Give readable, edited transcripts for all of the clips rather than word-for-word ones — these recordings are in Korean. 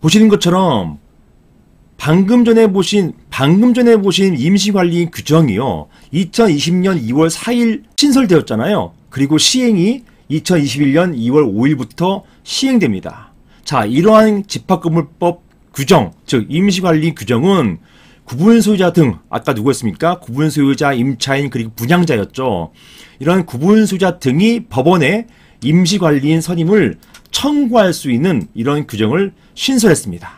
보시는 것처럼 방금 전에 보신 임시관리인 규정이요. 2020년 2월 4일 신설되었잖아요. 그리고 시행이 2021년 2월 5일부터 시행됩니다. 자, 이러한 집합건물법 규정, 즉 임시관리 규정은 구분소유자 등, 아까 누구였습니까? 구분소유자, 임차인, 그리고 분양자였죠. 이런 구분소유자 등이 법원에 임시관리인 선임을 청구할 수 있는 이런 규정을 신설했습니다.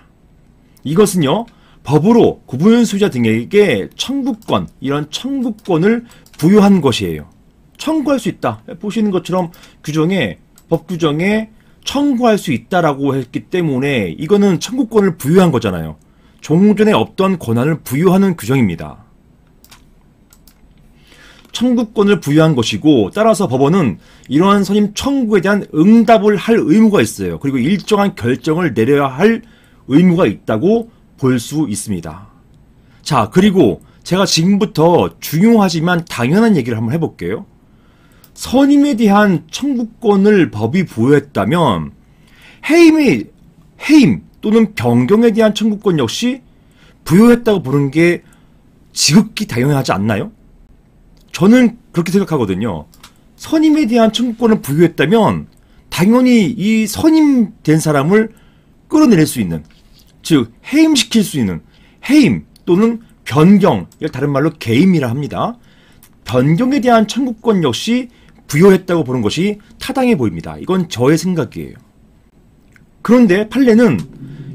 이것은요, 법으로 구분소유자 등에게 청구권, 이런 청구권을 부여한 것이에요. 청구할 수 있다. 보시는 것처럼 법 규정에 청구할 수 있다라고 했기 때문에 이거는 청구권을 부여한 거잖아요. 종전에 없던 권한을 부여하는 규정입니다. 청구권을 부여한 것이고, 따라서 법원은 이러한 선임 청구에 대한 응답을 할 의무가 있어요. 그리고 일정한 결정을 내려야 할 의무가 있다고 볼 수 있습니다. 자, 그리고 제가 지금부터 중요하지만 당연한 얘기를 한번 해볼게요. 선임에 대한 청구권을 법이 부여했다면 해임 또는 변경에 대한 청구권 역시 부여했다고 보는 게 지극히 당연하지 않나요? 저는 그렇게 생각하거든요. 선임에 대한 청구권을 부여했다면 당연히 이 선임된 사람을 끌어내릴 수 있는, 즉 해임시킬 수 있는, 해임 또는 변경, 이걸 다른 말로 개임이라 합니다. 변경에 대한 청구권 역시 부여했다고 보는 것이 타당해 보입니다. 이건 저의 생각이에요. 그런데 판례는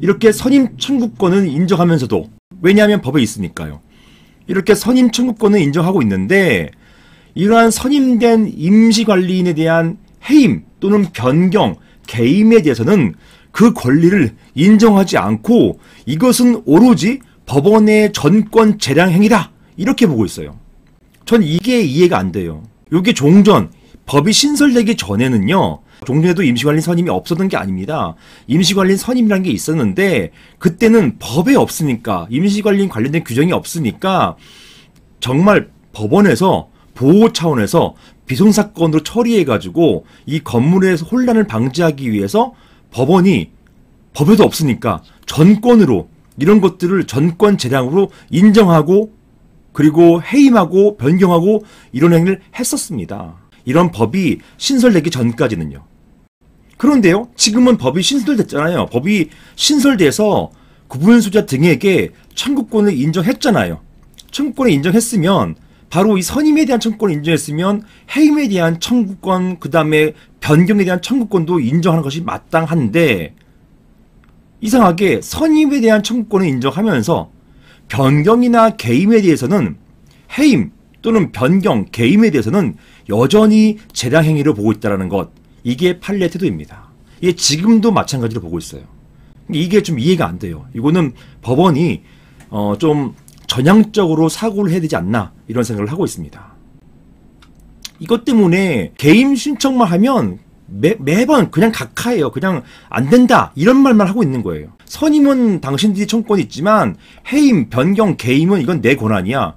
이렇게 선임 청구권은 인정하면서도, 왜냐하면 법에 있으니까요. 이렇게 선임 청구권은 인정하고 있는데 이러한 선임된 임시관리인에 대한 해임 또는 변경, 개임에 대해서는 그 권리를 인정하지 않고 이것은 오로지 법원의 전권 재량 행위다, 이렇게 보고 있어요. 전 이게 이해가 안 돼요. 이게 종전, 법이 신설되기 전에는요, 종전에도 임시관리인 선임이 없었던 게 아닙니다. 임시관리인 선임이라는 게 있었는데 그때는 법에 없으니까, 임시관리인 관련된 규정이 없으니까 정말 법원에서 보호 차원에서 비송사건으로 처리해가지고 이 건물에서 혼란을 방지하기 위해서 법원이, 법에도 없으니까 전권으로 이런 것들을 전권 재량으로 인정하고 그리고 해임하고 변경하고 이런 행위를 했었습니다. 이런 법이 신설되기 전까지는요. 그런데요, 지금은 법이 신설됐잖아요. 법이 신설돼서 구분소유자 등에게 청구권을 인정했잖아요. 청구권을 인정했으면, 바로 이 선임에 대한 청구권을 인정했으면 해임에 대한 청구권, 그 다음에 변경에 대한 청구권도 인정하는 것이 마땅한데, 이상하게 선임에 대한 청구권을 인정하면서 변경이나 개임에 대해서는, 해임 또는 변경, 개임에 대해서는 여전히 재량행위로 보고 있다는 것, 이게 판례 태도입니다. 이게 지금도 마찬가지로 보고 있어요. 이게 좀 이해가 안 돼요. 이거는 법원이 좀 전향적으로 사고를 해야 되지 않나, 이런 생각을 하고 있습니다. 이것 때문에 개임 신청만 하면 매번 그냥 각하예요. 그냥 안 된다, 이런 말만 하고 있는 거예요. 선임은 당신들이 청구권이 있지만 해임, 변경, 개임은 이건 내 권한이야.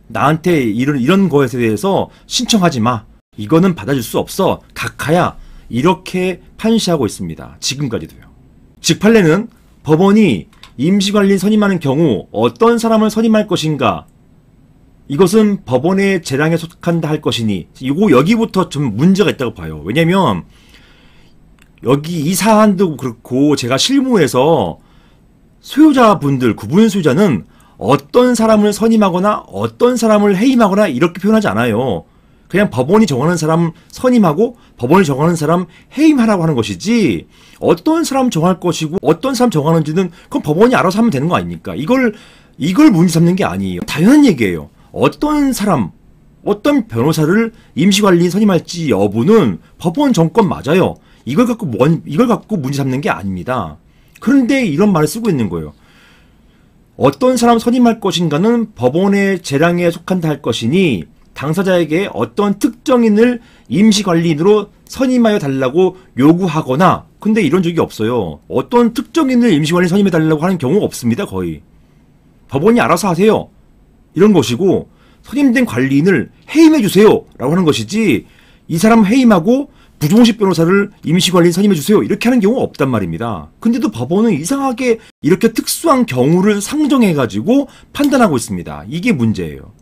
나한테 이런 거에 대해서 신청하지 마. 이거는 받아줄 수 없어. 각하야. 이렇게 판시하고 있습니다. 지금까지도요. 즉 판례는 법원이 임시관리인 선임하는 경우 어떤 사람을 선임할 것인가, 이것은 법원의 재량에 속한다 할 것이니, 여기부터 좀 문제가 있다고 봐요. 왜냐면 여기 이 사안도 그렇고 제가 실무에서 소유자분들, 구분 소유자는 어떤 사람을 선임하거나 어떤 사람을 해임하거나 이렇게 표현하지 않아요. 그냥 법원이 정하는 사람 선임하고 법원이 정하는 사람 해임하라고 하는 것이지, 어떤 사람 정할 것이고 어떤 사람 정하는지는 그건 법원이 알아서 하면 되는 거 아닙니까? 이걸 문제 삼는 게 아니에요. 당연한 얘기예요. 어떤 사람, 어떤 변호사를 임시관리인 선임할지 여부는 법원 정권 맞아요. 이걸 갖고 문제 삼는 게 아닙니다. 그런데 이런 말을 쓰고 있는 거예요. 어떤 사람 선임할 것인가는 법원의 재량에 속한다 할 것이니 당사자에게 어떤 특정인을 임시관리인으로 선임하여 달라고 요구하거나, 근데 이런 적이 없어요. 어떤 특정인을 임시관리인 선임해 달라고 하는 경우가 없습니다. 거의. 법원이 알아서 하세요, 이런 것이고, 선임된 관리인을 해임해 주세요 라고 하는 것이지, 이 사람 해임하고 부종식 변호사를 임시관리인 선임해주세요. 이렇게 하는 경우가 없단 말입니다. 근데도 법원은 이상하게 이렇게 특수한 경우를 상정해가지고 판단하고 있습니다. 이게 문제예요.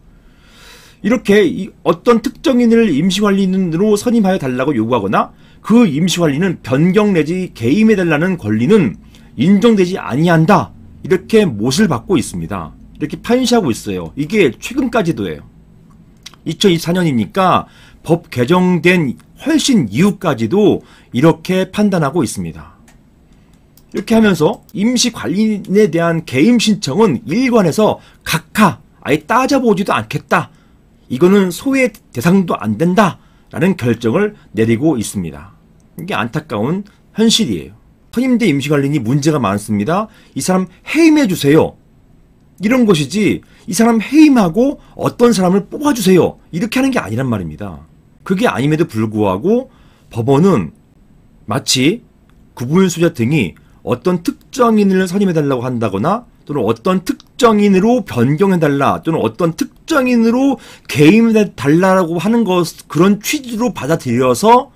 이렇게 어떤 특정인을 임시관리인으로 선임하여 달라고 요구하거나 그 임시관리는 변경 내지 개임해달라는 권리는 인정되지 아니한다. 이렇게 못을 받고 있습니다. 이렇게 판시하고 있어요. 이게 최근까지도예요. 2024년이니까 법 개정된 훨씬 이후까지도 이렇게 판단하고 있습니다. 이렇게 하면서 임시관리인에 대한 개임 신청은 일관해서 각하 아예 따져보지도 않겠다. 이거는 소외 대상도 안 된다. 라는 결정을 내리고 있습니다. 이게 안타까운 현실이에요. 선임대 임시관리인이 문제가 많습니다. 이 사람 해임해주세요. 이런 것이지 이 사람 해임하고 어떤 사람을 뽑아주세요. 이렇게 하는 게 아니란 말입니다. 그게 아님에도 불구하고 법원은 마치 구분수자 등이 어떤 특정인을 선임해달라고 한다거나 또는 어떤 특정인으로 변경해달라 또는 어떤 특정인으로 개임해달라고 하는 것 그런 취지로 받아들여서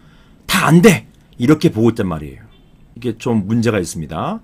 다 안 돼! 이렇게 보고 있단 말이에요. 이게 좀 문제가 있습니다.